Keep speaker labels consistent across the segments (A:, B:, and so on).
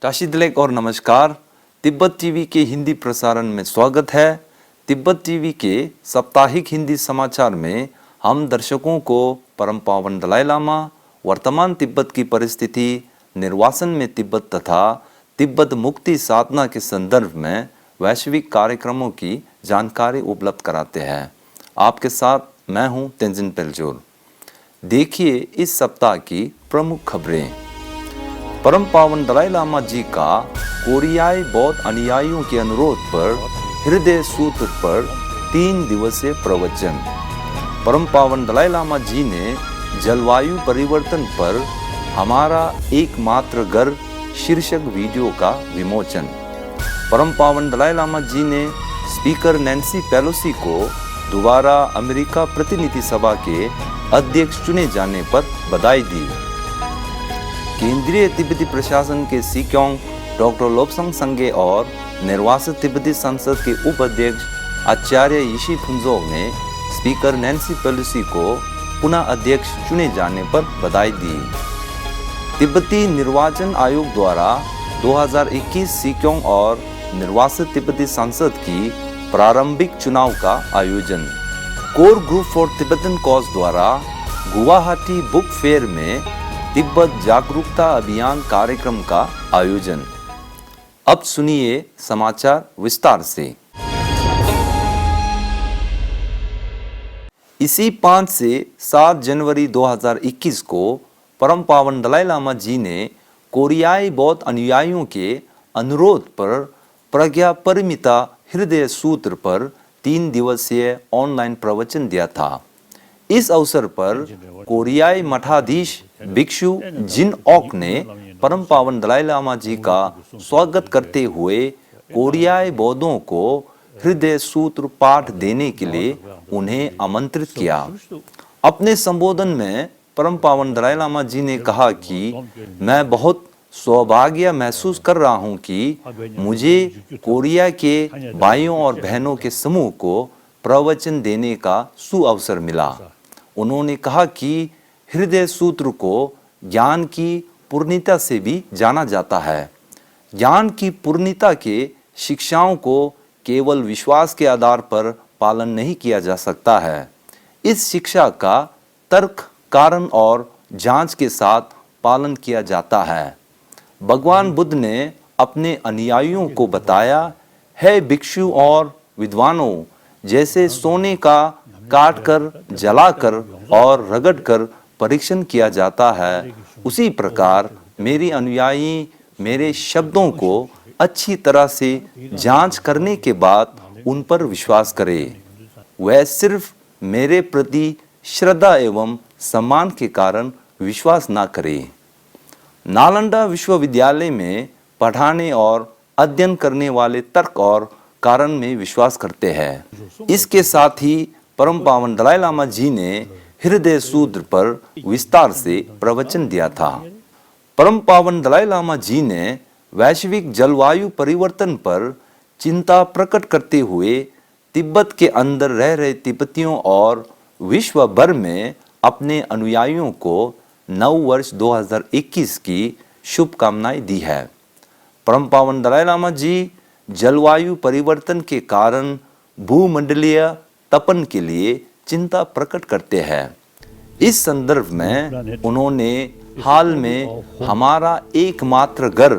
A: टाशिदलेक और नमस्कार। तिब्बत टीवी के हिंदी प्रसारण में स्वागत है। तिब्बत टीवी के साप्ताहिक हिंदी समाचार में हम दर्शकों को परम पावन दलाई लामा, वर्तमान तिब्बत की परिस्थिति, निर्वासन में तिब्बत तथा तिब्बत मुक्ति साधना के संदर्भ में वैश्विक कार्यक्रमों की जानकारी उपलब्ध कराते हैं। आपके साथ मैं हूं तेंजिन पेलजोर। देखिए इस सप्ताह की प्रमुख खबरें। परम पावन दलाई लामा जी का कोरियाई बौद्ध अनुयायियों के अनुरोध पर हृदय सूत्र पर 3 दिवसीय प्रवचन। परम पावन दलाई लामा जी ने जलवायु परिवर्तन पर हमारा एकमात्र घर शीर्षक वीडियो का विमोचन। परम पावन दलाई लामा जी ने स्पीकर नैन्सी पेलोसी को दोबारा अमेरिका प्रतिनिधि सभा के अध्यक्ष चुने जाने पर बधाई दी। केंद्रीय तिब्बती प्रशासन के सिक्योंग डॉक्टर लोब्संग संगे और निर्वासित तिब्बती संसद के उपाध्यक्ष आचार्य यिशी फुनजोग ने स्पीकर नैन्सी पेलोसी को पुनः अध्यक्ष चुने जाने पर बधाई दी। तिब्बती निर्वाचन आयोग द्वारा 2021 सिक्योंग और निर्वासित तिब्बती संसद की प्रारंभिक चुनाव का आयोजन। Core group for Tibetan cause द्वारा गुवाहाटी बुक फेयर में तिब्बत जागरूकता अभियान कार्यक्रम का आयोजन। अब सुनिए समाचार विस्तार से। इसी 5 से 7 जनवरी 2021 को परम पावन दलाई लामा जी ने कोरियाई बौद्ध अनुयायियों के अनुरोध पर प्रज्ञा परिमिता हृदय सूत्र पर 3 दिवसीय ऑनलाइन प्रवचन दिया था। इस अवसर पर कोरियाई मठाधीश भिक्षु जिन ओक ने परम पावन दलाई लामा जी का स्वागत करते हुए कोरियाई बौद्धों को हृदय सूत्र पाठ देने के लिए उन्हें आमंत्रित किया। अपने संबोधन में परम पावन दलाई लामा जी ने कहा कि मैं बहुत सौभाग्य महसूस कर रहा हूं कि मुझे कोरिया के भाइयों और बहनों के समूह को प्रवचन देने का सुअवसर मिला। उन्होंने कहा कि हृदय सूत्र को ज्ञान की पूर्णता से भी जाना जाता है। ज्ञान की पूर्णता के शिक्षाओं को केवल विश्वास के आधार पर पालन नहीं किया जा सकता है। इस शिक्षा का तर्क, कारण और जांच के साथ पालन किया जाता है। भगवान बुद्ध ने अपने अनुयायियों को बताया, है भिक्षु और विद्वानों, जैसे सोने का काटकर, जलाकर और रगड़कर परीक्षण किया जाता है, उसी प्रकार मेरे अनुयायी मेरे शब्दों को अच्छी तरह से जांच करने के बाद उन पर विश्वास करें। वह सिर्फ मेरे प्रति श्रद्धा एवं सम्मान के कारण विश्वास न करें। नालंदा विश्वविद्यालय में पढ़ाने और अध्ययन करने वाले तर्क और कारण में विश्वास करते हैं। इसके साथ ही परम पावन दलाई लामा जी ने हृदय सूत्र पर विस्तार से प्रवचन दिया था। परम पावन दलाई लामा जी ने वैश्विक जलवायु परिवर्तन पर चिंता प्रकट करते हुए तिब्बत के अंदर रह रहे तिब्बतियों और विश्व भर में अपने अनुयायियों को नव वर्ष 2021 की शुभकामनाएं दी है। परम पावन दलाई लामा जी जलवायु परिवर्तन के कारण भूमंडलीय तपन के लिए चिंता प्रकट करते हैं। इस संदर्भ में उन्होंने हाल में हमारा एकमात्र घर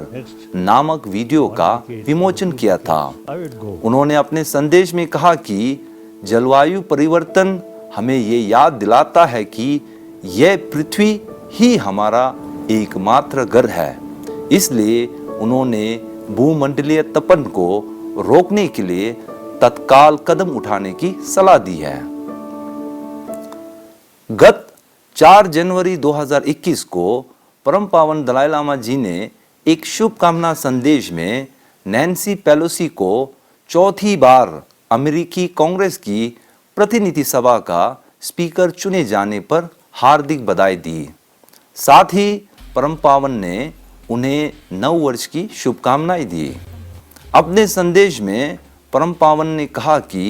A: नामक वीडियो का विमोचन किया था। उन्होंने अपने संदेश में कहा कि जलवायु परिवर्तन हमें ये याद दिलाता है कि यह पृथ्वी ही हमारा एकमात्र घर है। इसलिए उन्होंने भूमंडलीय तपन को रोकने के लिए तत्काल कदम उठाने की सलाह दी है। गत 4 जनवरी 2021 को परम पावन दलाई लामा जी ने एक शुभकामना संदेश में नैन्सी पेलोसी को चौथी बार अमेरिकी कांग्रेस की प्रतिनिधि सभा का स्पीकर चुने जाने पर हार्दिक बधाई दी। साथ ही परम पावन ने उन्हें नव वर्ष की शुभकामनाएं दी। अपने संदेश में परम पावन ने कहा कि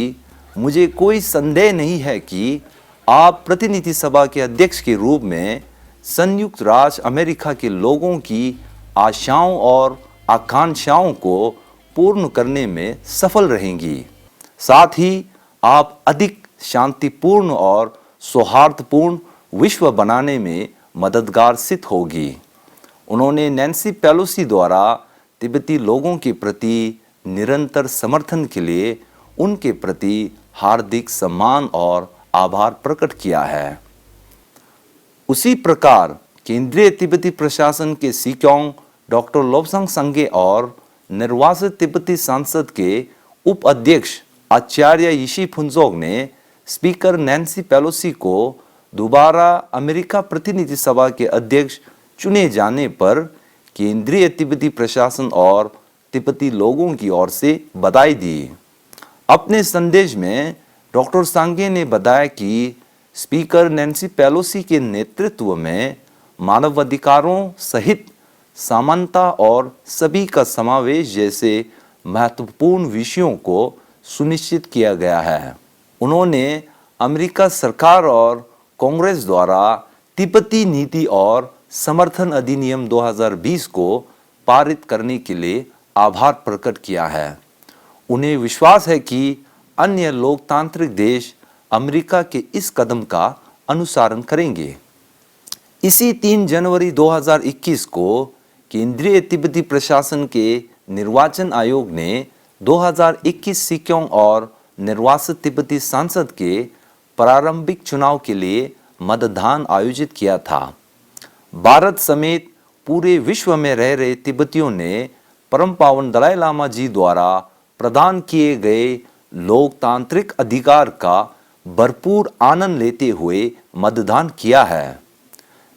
A: मुझे कोई संदेह नहीं है कि आप प्रतिनिधि सभा के अध्यक्ष के रूप में संयुक्त राज्य अमेरिका के लोगों की आशाओं और आकांक्षाओं को पूर्ण करने में सफल रहेंगी। साथ ही आप अधिक शांतिपूर्ण और सौहार्दपूर्ण विश्व बनाने में मददगार सिद्ध होगी। उन्होंने नैन्सी पेलोसी द्वारा तिब्बती लोगों के प्रति निरंतर समर्थन के लिए उनके प्रति हार्दिक सम्मान और आभार प्रकट किया है। उसी प्रकार केंद्रीय तिब्बती प्रशासन के सिक्योंग डॉक्टर लोब्सांग संगे और निर्वासित तिब्बती संसद के उप अध्यक्ष आचार्य यिशी फुनजोग ने स्पीकर नैन्सी पेलोसी को दोबारा अमेरिका प्रतिनिधि सभा के अध्यक्ष चुने जाने पर केंद्रीय तिब्बती प्रशासन और तिब्बती लोगों की ओर से बधाई दी। अपने संदेश में डॉक्टर सांगे ने बताया कि स्पीकर नैन्सी पेलोसी के नेतृत्व में मानवाधिकारों सहित समानता और सभी का समावेश जैसे महत्वपूर्ण विषयों को सुनिश्चित किया गया है। उन्होंने अमेरिका सरकार और कांग्रेस द्वारा तिब्बती नीति और समर्थन अधिनियम 2020 को पारित करने के लिए आभार प्रकट किया है। उन्हें विश्वास है कि अन्य लोकतांत्रिक देश अमेरिका के इस कदम का अनुसरण करेंगे। इसी 3 जनवरी 2021 को केंद्रीय तिब्बती प्रशासन के निर्वाचन आयोग ने 2021 सिक्योंग और निर्वासित तिब्बती संसद के प्रारंभिक चुनाव के लिए मतदान आयोजित किया था। भारत समेत पूरे विश्व में रह रहे तिब्बतियों ने परम पावन दलाई लामा जी द्वारा प्रदान किए गए लोकतांत्रिक अधिकार का भरपूर आनंद लेते हुए मतदान किया है।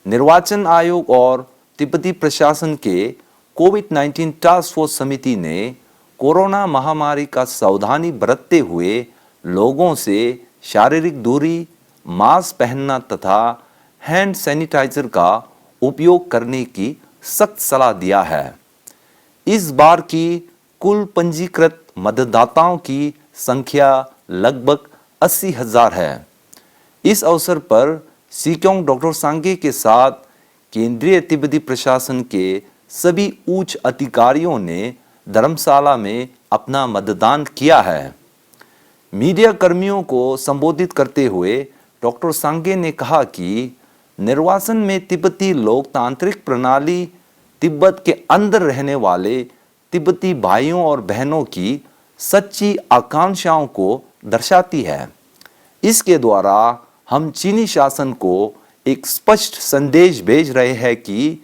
A: निर्वाचन आयोग और तिब्बती प्रशासन के कोविड-19 टास्क फोर्स समिति ने कोरोना महामारी का सावधानी बरतते हुए लोगों से शारीरिक दूरी, मास्क पहनना तथा हैंड सैनिटाइजर का उपयोग करने की सख्त सलाह दिया है। इस बार की कुल पंजीकृत मतदाताओं की संख्या लगभग 80,000 है। इस अवसर पर सिक्योंग डॉक्टर सांगे के साथ केंद्रीय तिब्बती प्रशासन के सभी उच्च अधिकारियों ने धर्मशाला में अपना मतदान किया है। मीडिया कर्मियों को संबोधित करते हुए डॉक्टर सांगे ने कहा कि निर्वासन में तिब्बती लोकतांत्रिक प्रणाली तिब्बत के अंदर रहने वाले तिब्बती भाइयों और बहनों की सच्ची आकांक्षाओं को दर्शाती है। इसके द्वारा हम चीनी शासन को एक स्पष्ट संदेश भेज रहे हैं कि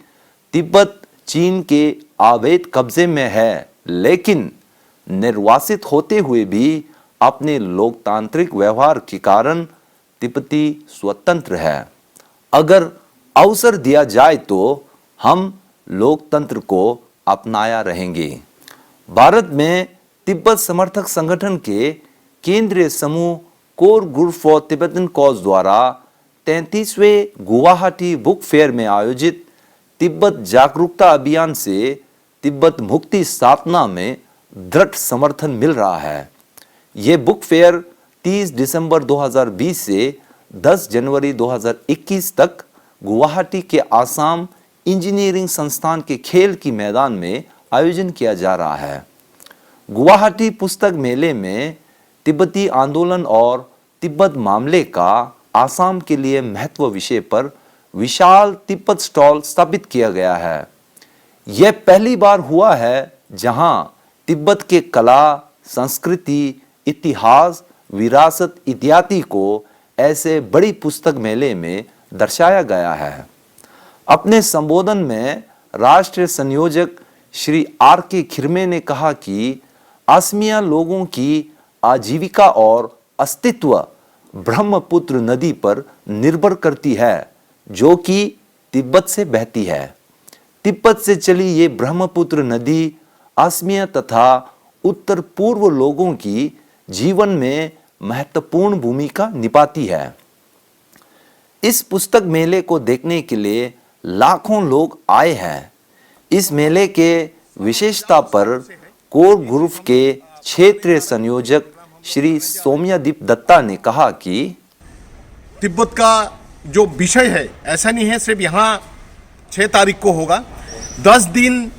A: तिब्बत चीन के अवैध कब्जे में है, लेकिन निर्वासित होते हुए भी अपने लोकतांत्रिक व्यवहार के कारण तिब्बती स्वतंत्र है। अगर अवसर दिया जाए तो हम लोकतंत्र को अपनाया रहेंगे। भारत में तिब्बत समर्थक संगठन के केंद्रीय समूह core group for Tibetan cause द्वारा 33वें गुवाहाटी बुक फेयर में आयोजित तिब्बत जागरूकता अभियान से तिब्बत मुक्ति साधना में दृढ़ समर्थन मिल रहा है। ये बुक फेयर 30 दिसंबर 2020 से 10 जनवरी 2021 तक गुवाहाटी के आसाम इंजीनियरिंग संस्थान के खेल की मैदान में आयोजन किया जा रहा है। गुवाहाटी पुस्तक मेले में तिब्बती आंदोलन और तिब्बत मामले का आसाम के लिए महत्व विषय पर विशाल तिब्बत स्टॉल स्थापित किया गया है। यह पहली बार हुआ है जहां तिब्बत के कला, संस्कृति, इतिहास, विरासत इत्यादि को ऐसे बड़ी पुस्तक मेले में दर्शाया गया है। अपने संबोधन में राष्ट्रीय संयोजक श्री R.K. खिरमे ने कहा कि असमिया लोगों की आजीविका और अस्तित्व ब्रह्मपुत्र नदी पर निर्भर करती है, जो कि तिब्बत से बहती है। तिब्बत से चली ये ब्रह्मपुत्र नदी असमिया तथा उत्तर पूर्व लोगों की जीवन में महत्वपूर्ण भूमिका निभाती है। इस पुस्तक मेले को देखने के लिए लाखों लोग आए हैं। इस मेले के विशेषता पर कोर ग्रुप के क्षेत्रीय संयोजक श्री सौम्यदीप दत्ता ने कहा कि
B: तिब्बत का जो विषय है ऐसा नहीं है सिर्फ यहाँ 6 तारीख को होगा। 10 दिन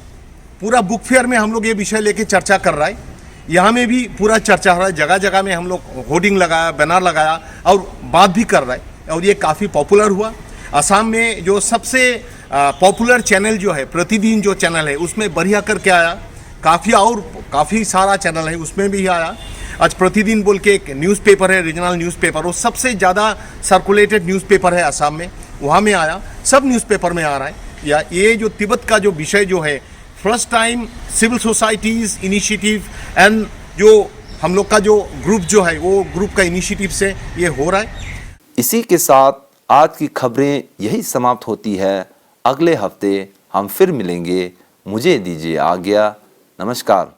B: पूरा बुक फेयर में हम लोग ये विषय लेके चर्चा कर रहा है। यहाँ में भी पूरा चर्चा हो रहा है, जगह जगह में हम लोग होर्डिंग लगाया, बैनर लगाया और बात भी कर रहा है और ये काफ़ी पॉपुलर हुआ। असम में जो सबसे पॉपुलर चैनल जो है प्रतिदिन जो चैनल है उसमें बढ़िया करके आया, काफ़ी सारा चैनल है उसमें भी आया। आज प्रतिदिन बोल के एक न्यूज़पेपर है, रीजनल न्यूज़पेपर, वो सबसे ज़्यादा सर्कुलेटेड न्यूज़पेपर है असम में, वहाँ में आया, सब न्यूज़पेपर में आ रहा है। या ये जो तिब्बत का जो विषय जो है first time civil societies initiative and जो हम लोग का जो ग्रुप जो है वो ग्रुप का इनिशिएटिव से ये हो रहा है।
A: इसी के साथ आज की खबरें यही समाप्त होती है। अगले हफ्ते हम फिर मिलेंगे। मुझे दीजिए आज्ञा। नमस्कार।